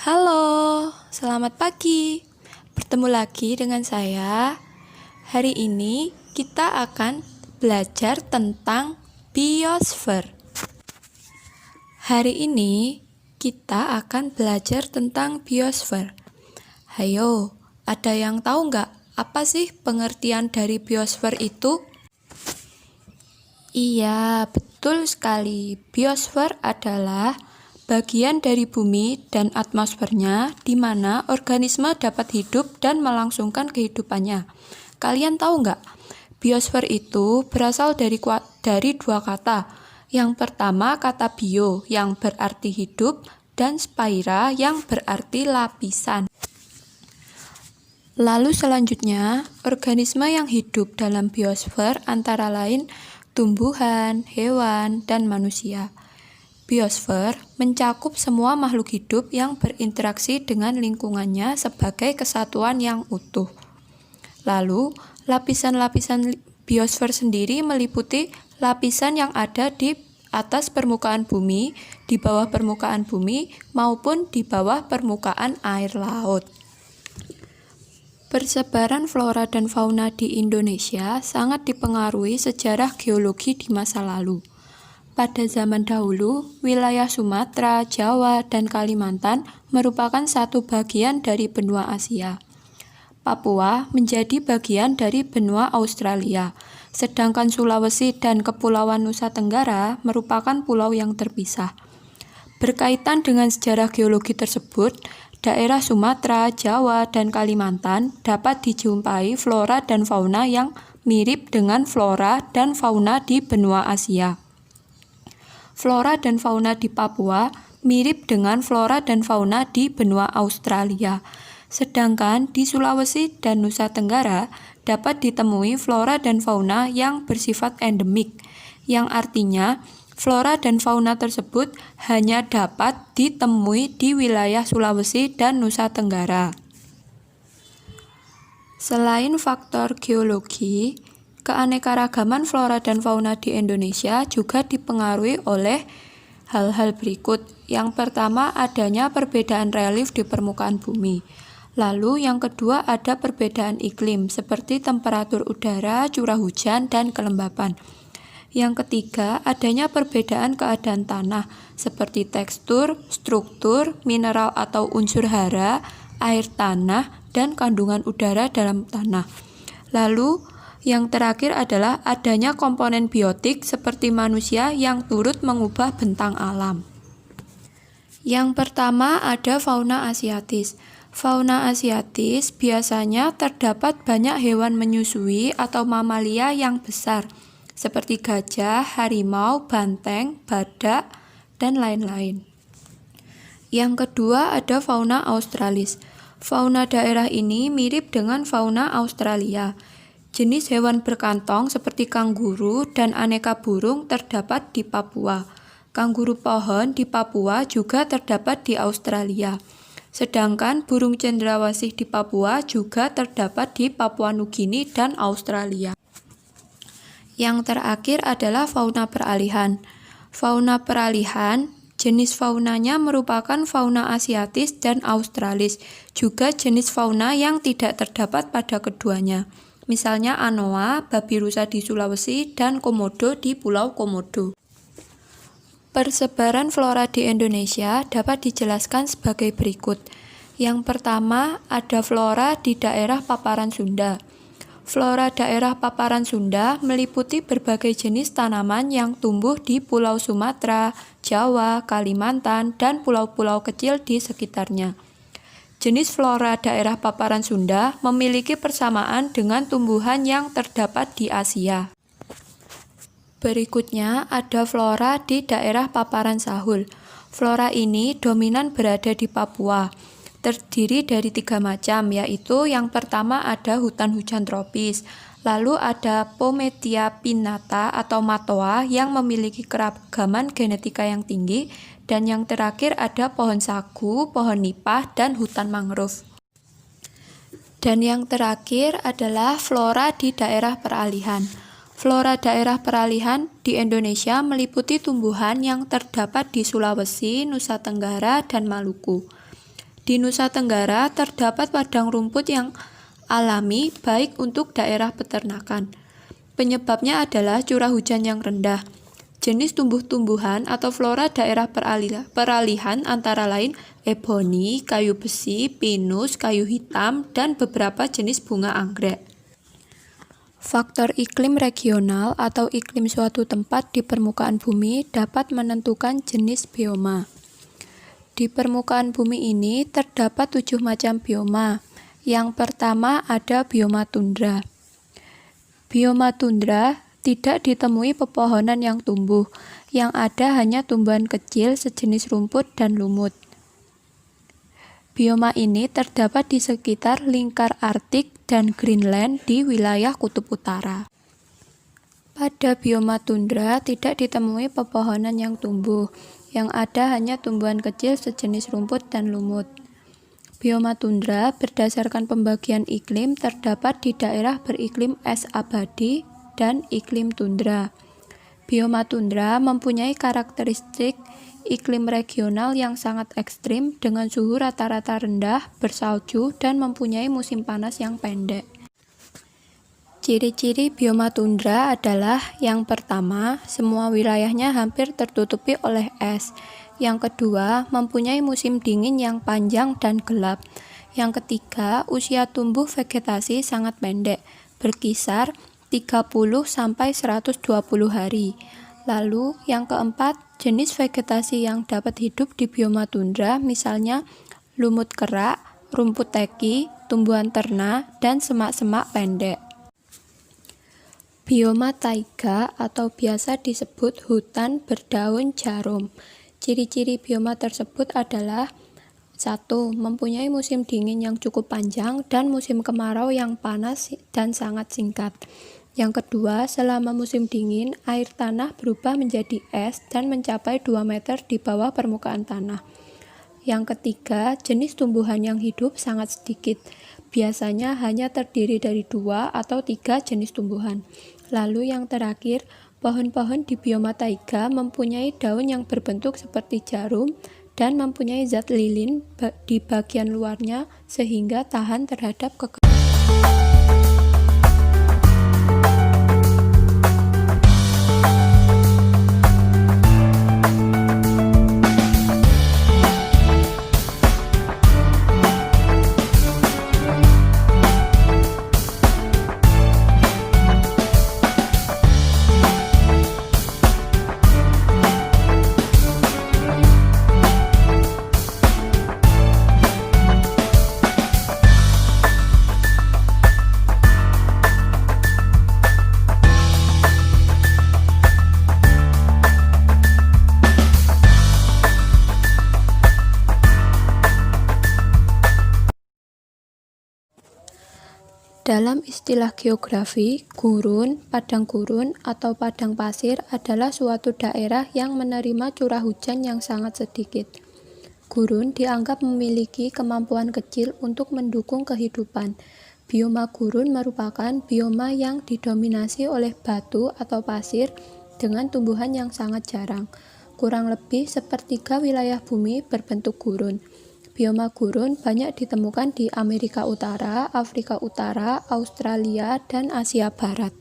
Halo, selamat pagi. Bertemu lagi dengan saya. Hari ini kita akan belajar tentang biosfer. Hari ini kita akan belajar tentang biosfer. Hayo, ada yang tahu nggak apa sih pengertian dari biosfer itu? Iya, betul sekali. Biosfer adalah bagian dari bumi dan atmosfernya di mana organisme dapat hidup dan melangsungkan kehidupannya. Kalian tahu nggak? Biosfer itu berasal dari dua kata. Yang pertama kata bio yang berarti hidup dan sphaira yang berarti lapisan. Lalu selanjutnya, organisme yang hidup dalam biosfer antara lain tumbuhan, hewan, dan manusia. Biosfer mencakup semua makhluk hidup yang berinteraksi dengan lingkungannya sebagai kesatuan yang utuh. Lalu, lapisan-lapisan biosfer sendiri meliputi lapisan yang ada di atas permukaan bumi, di bawah permukaan bumi, maupun di bawah permukaan air laut. Persebaran flora dan fauna di Indonesia sangat dipengaruhi sejarah geologi di masa lalu. Pada zaman dahulu, wilayah Sumatera, Jawa, dan Kalimantan merupakan satu bagian dari benua Asia. Papua menjadi bagian dari benua Australia, sedangkan Sulawesi dan Kepulauan Nusa Tenggara merupakan pulau yang terpisah. Berkaitan dengan sejarah geologi tersebut, daerah Sumatera, Jawa, dan Kalimantan dapat dijumpai flora dan fauna yang mirip dengan flora dan fauna di benua Asia. Flora dan fauna di Papua mirip dengan flora dan fauna di benua Australia. Sedangkan di Sulawesi dan Nusa Tenggara dapat ditemui flora dan fauna yang bersifat endemik, yang artinya flora dan fauna tersebut hanya dapat ditemui di wilayah Sulawesi dan Nusa Tenggara. Selain faktor geologi, keanekaragaman flora dan fauna di Indonesia juga dipengaruhi oleh hal-hal berikut. Yang pertama, adanya perbedaan relief di permukaan bumi. Lalu yang kedua ada perbedaan iklim seperti temperatur udara, curah hujan, dan kelembapan. Yang ketiga, adanya perbedaan keadaan tanah seperti tekstur, struktur, mineral atau unsur hara, air tanah, dan kandungan udara dalam tanah. Lalu yang terakhir adalah adanya komponen biotik seperti manusia yang turut mengubah bentang alam. Yang pertama ada fauna asiatis. Fauna asiatis biasanya terdapat banyak hewan menyusui atau mamalia yang besar, seperti gajah, harimau, banteng, badak, dan lain-lain. Yang kedua ada fauna australis. Fauna daerah ini mirip dengan fauna Australia. Jenis hewan berkantong seperti kanguru dan aneka burung terdapat di Papua. Kanguru pohon di Papua juga terdapat di Australia. Sedangkan burung cendrawasih di Papua juga terdapat di Papua Nugini dan Australia. Yang terakhir adalah fauna peralihan. Fauna peralihan, jenis faunanya merupakan fauna asiatis dan australis, juga jenis fauna yang tidak terdapat pada keduanya. Misalnya anoa, babi rusa di Sulawesi, dan komodo di Pulau Komodo. Persebaran flora di Indonesia dapat dijelaskan sebagai berikut. Yang pertama, ada flora di daerah paparan Sunda. Flora daerah paparan Sunda meliputi berbagai jenis tanaman yang tumbuh di Pulau Sumatera, Jawa, Kalimantan, dan pulau-pulau kecil di sekitarnya. Jenis flora daerah paparan Sunda memiliki persamaan dengan tumbuhan yang terdapat di Asia. Berikutnya ada flora di daerah paparan Sahul. Flora ini dominan berada di Papua. Terdiri dari 3 macam, yaitu yang pertama ada hutan hujan tropis. Lalu ada Pometia pinnata atau matoa yang memiliki keragaman genetika yang tinggi. Dan yang terakhir ada pohon sagu, pohon nipah, dan hutan mangrove. Dan yang terakhir adalah flora di daerah peralihan. Flora daerah peralihan di Indonesia meliputi tumbuhan yang terdapat di Sulawesi, Nusa Tenggara, dan Maluku. Di Nusa Tenggara terdapat padang rumput yang alami baik untuk daerah peternakan. Penyebabnya adalah curah hujan yang rendah. Jenis tumbuh-tumbuhan atau flora daerah peralihan antara lain eboni, kayu besi, pinus, kayu hitam, dan beberapa jenis bunga anggrek. Faktor iklim regional atau iklim suatu tempat di permukaan bumi dapat menentukan jenis bioma. Di permukaan bumi ini terdapat 7 macam bioma. Yang pertama ada bioma tundra. Bioma tundra tidak ditemui pepohonan yang tumbuh. Yang ada hanya tumbuhan kecil sejenis rumput dan lumut. Bioma ini terdapat di sekitar lingkar Arktik dan Greenland di wilayah Kutub Utara. Pada bioma tundra tidak ditemui pepohonan yang tumbuh. Yang ada hanya tumbuhan kecil sejenis rumput dan lumut. Bioma tundra berdasarkan pembagian iklim terdapat di daerah beriklim es abadi dan iklim tundra. Bioma tundra mempunyai karakteristik iklim regional yang sangat ekstrim dengan suhu rata-rata rendah, bersalju, dan mempunyai musim panas yang pendek. Ciri-ciri bioma tundra adalah yang pertama, semua wilayahnya hampir tertutupi oleh es. Yang kedua, mempunyai musim dingin yang panjang dan gelap. Yang ketiga, usia tumbuh vegetasi sangat pendek, berkisar 30 sampai 120 hari. Lalu, yang keempat, jenis vegetasi yang dapat hidup di bioma tundra misalnya lumut kerak, rumput teki, tumbuhan ternak, dan semak-semak pendek. Bioma taiga atau biasa disebut hutan berdaun jarum. Ciri-ciri bioma tersebut adalah 1. Mempunyai musim dingin yang cukup panjang dan musim kemarau yang panas dan sangat singkat. Yang kedua, selama musim dingin, air tanah berubah menjadi es dan mencapai 2 meter di bawah permukaan tanah. Yang ketiga, jenis tumbuhan yang hidup sangat sedikit. Biasanya hanya terdiri dari 2 atau 3 jenis tumbuhan. Lalu yang terakhir, pohon-pohon di bioma taiga mempunyai daun yang berbentuk seperti jarum dan mempunyai zat lilin di bagian luarnya sehingga tahan terhadap kekeringan. Dalam istilah geografi, gurun, padang gurun, atau padang pasir adalah suatu daerah yang menerima curah hujan yang sangat sedikit. Gurun dianggap memiliki kemampuan kecil untuk mendukung kehidupan. Bioma gurun merupakan bioma yang didominasi oleh batu atau pasir dengan tumbuhan yang sangat jarang. Kurang lebih sepertiga wilayah bumi berbentuk gurun. Bioma gurun banyak ditemukan di Amerika Utara, Afrika Utara, Australia, dan Asia Barat.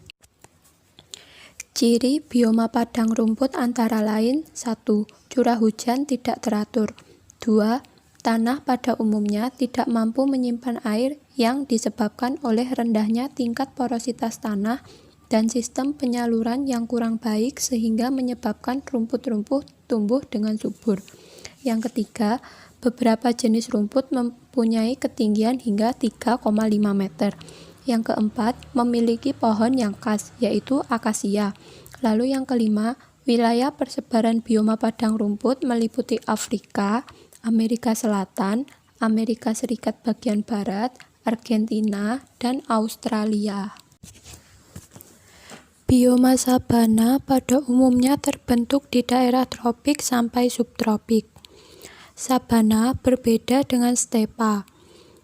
Ciri bioma padang rumput antara lain 1. Curah hujan tidak teratur. 2. Tanah pada umumnya tidak mampu menyimpan air yang disebabkan oleh rendahnya tingkat porositas tanah dan sistem penyaluran yang kurang baik sehingga menyebabkan rumput-rumput tumbuh dengan subur. Yang ketiga, beberapa jenis rumput mempunyai ketinggian hingga 3,5 meter. Yang keempat, memiliki pohon yang khas, yaitu akasia. Lalu yang kelima, wilayah persebaran bioma padang rumput meliputi Afrika, Amerika Selatan, Amerika Serikat bagian Barat, Argentina, dan Australia. Bioma sabana pada umumnya terbentuk di daerah tropik sampai subtropik. Sabana berbeda dengan stepa.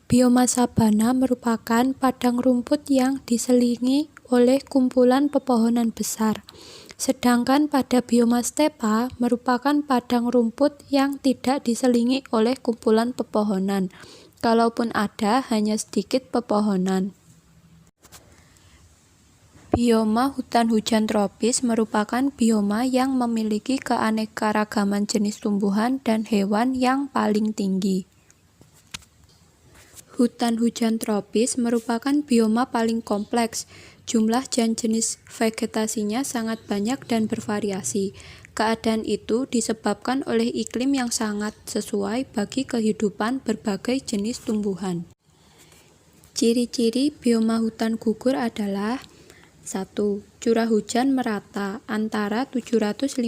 Bioma sabana merupakan padang rumput yang diselingi oleh kumpulan pepohonan besar. Sedangkan pada bioma stepa merupakan padang rumput yang tidak diselingi oleh kumpulan pepohonan. Kalaupun ada, hanya sedikit pepohonan. Bioma hutan hujan tropis merupakan bioma yang memiliki keanekaragaman jenis tumbuhan dan hewan yang paling tinggi. Hutan hujan tropis merupakan bioma paling kompleks. Jumlah dan jenis vegetasinya sangat banyak dan bervariasi. Keadaan itu disebabkan oleh iklim yang sangat sesuai bagi kehidupan berbagai jenis tumbuhan. Ciri-ciri bioma hutan gugur adalah 1. Curah hujan merata antara 750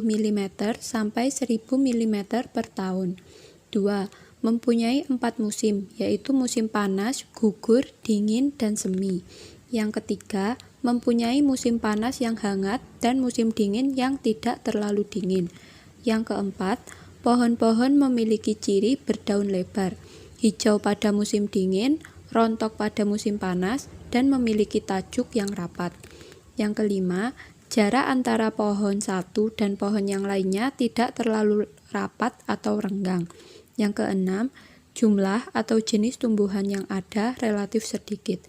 mm sampai 1000 mm per tahun. 2. Mempunyai 4 musim, yaitu musim panas, gugur, dingin, dan semi. Yang ketiga, mempunyai musim panas yang hangat dan musim dingin yang tidak terlalu dingin. Yang keempat, pohon-pohon memiliki ciri berdaun lebar, hijau pada musim dingin, rontok pada musim panas, dan memiliki tajuk yang rapat. Yang kelima, jarak antara pohon satu dan pohon yang lainnya tidak terlalu rapat atau renggang. Yang keenam, jumlah atau jenis tumbuhan yang ada relatif sedikit.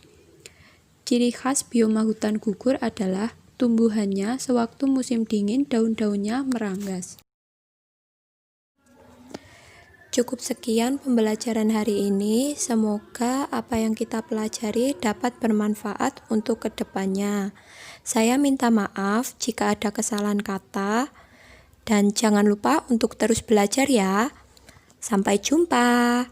Ciri khas bioma hutan gugur adalah tumbuhannya sewaktu musim dingin daun-daunnya meranggas. Cukup sekian pembelajaran hari ini. Semoga apa yang kita pelajari dapat bermanfaat untuk kedepannya. Saya minta maaf jika ada kesalahan kata, dan jangan lupa untuk terus belajar ya. Sampai jumpa.